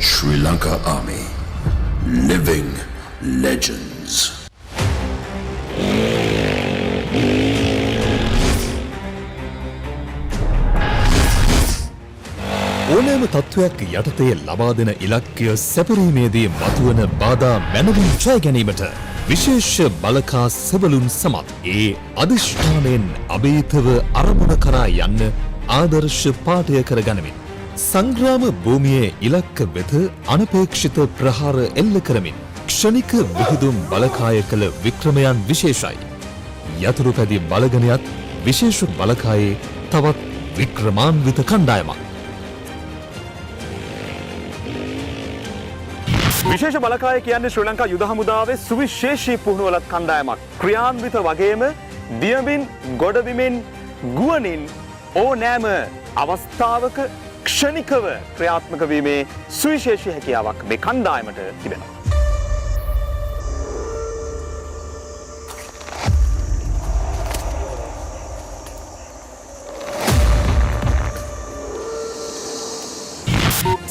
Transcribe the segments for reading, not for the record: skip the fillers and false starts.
Sri Lanka Army, living legends. ඕනෑම තත්ත්වයක් යටතේ ලබා දෙන ඉලක්කය සැපරීමේදී මතුවන බාධා මැනවින් ජය ගැනීමට විශේෂ බලකා සෙබළුන් සමත් ඒ අධිෂ්ඨානයෙන් අභීතව අරමුණ කරා යන්න ආදර්ශ පාඨය කර ගනිමින් සංග්‍රාම භූමියේ ඉලක්ක වෙත අනපේක්ෂිත ප්‍රහාර එල්ල කරමින් ක්ෂණික විහිදුම් බලකාය කළ වික්‍රමයන් විශේෂයි. යතුරු පැදි බලගනයත් විශේෂ බලකායේ තවත් වික්‍රමාන්විත කණ්ඩායමක්. විශේෂ බලකාය කියන්නේ ශ්‍රී ලංකා යුද හමුදාවේ සුවිශේෂී පුහුණුවලත් කණ්ඩායමක්. ක්‍රියාන්විත වගේම දියමින් ගොඩබිමින් ගුවනින් ඕනෑම අවස්ථාවක ක්ෂණිකව ක්‍රියාත්මක වීමේ සුවිශේෂී හැකියාවක් මේ කණ්ඩායමට තිබෙනවා.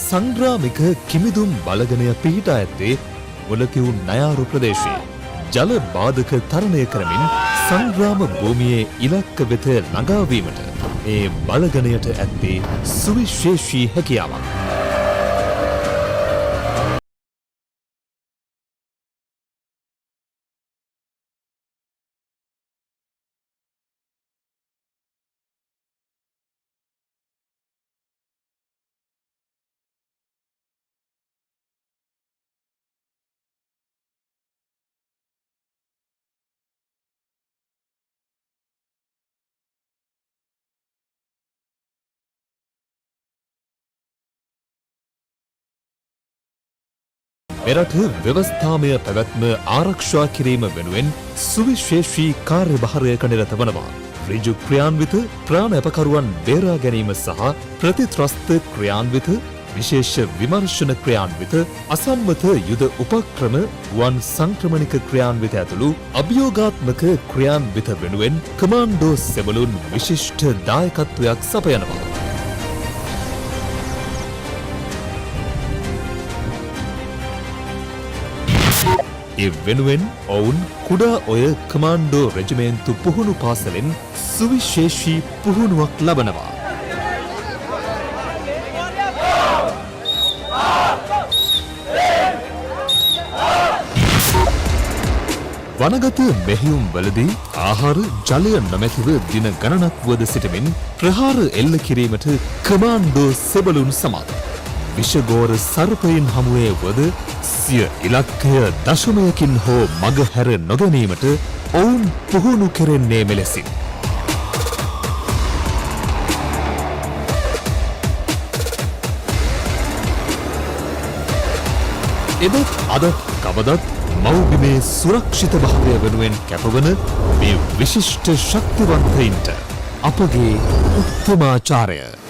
සංග්‍රාමික කිමිදුම් බලගනය පිහිටා ඇත්තේ මුලකිවුන් නයාරු ප්‍රදේශයේ ජල බාධක තරණය කරමින් සංග්‍රාම භූමියේ ඉලක්ක වෙත ළඟාවීමට ඒ බලගනයට ඇත්තේ සුවිශේෂී හැකියාවක්. මෙරට ව්‍යවස්ථාමය පැවැත්ම ආරක්ෂා කිරීම වෙනුවෙන් සුවිශේෂී කාර්යභාරයක නිරත වනවා. ඍජු ක්‍රියාන්විත ප්‍රාණපකරුවන් බේරා ගැනීම සහ ප්‍රතිත්‍රස්ත ක්‍රියාන්විත විශේෂ විමර්ශන ක්‍රියාන්විත අසම්මත යුද උපක්‍රම වන් සංක්‍රමණික ක්‍රියාන්විත ඇතුළු අභියෝගාත්මක ක්‍රියාන්විත වෙනුවෙන් කමාන්ඩෝ සෙබළුන් විශිෂ්ට දායකත්වයක් සපයනවා. ඒ වෙනුවෙන් ඔවුන් කුඩා ඔය කමාන්ඩෝ රෙජිමේන්තු පුහුණු පාසලෙන් සුවිශේෂී පුහුණුවක් ලබනවා. වනගත මෙහෙයුම් වලදී ආහාර ජලය නොමැතිව දින ගණනක් වුවද සිටමින් ප්‍රහාර එල්ල කිරීමට කමාන්ඩෝ සෙබළුන් සමත්. විෂගෝර සර්පයින් හමුවේ වද සිය ඉලක්කය දශමයකින් හෝ මගහැර නොගැනීමට ඔවුන් පුහුණු කෙරෙන්නේ මෙලෙසින්. එදත් අදත් කවදත් මව්බිමේ සුරක්ෂිත භාවය වෙනුවෙන් කැපවන මේ විශිෂ්ට ශක්තිවන්තයින්ට අපගේ උත්තමාචාරය.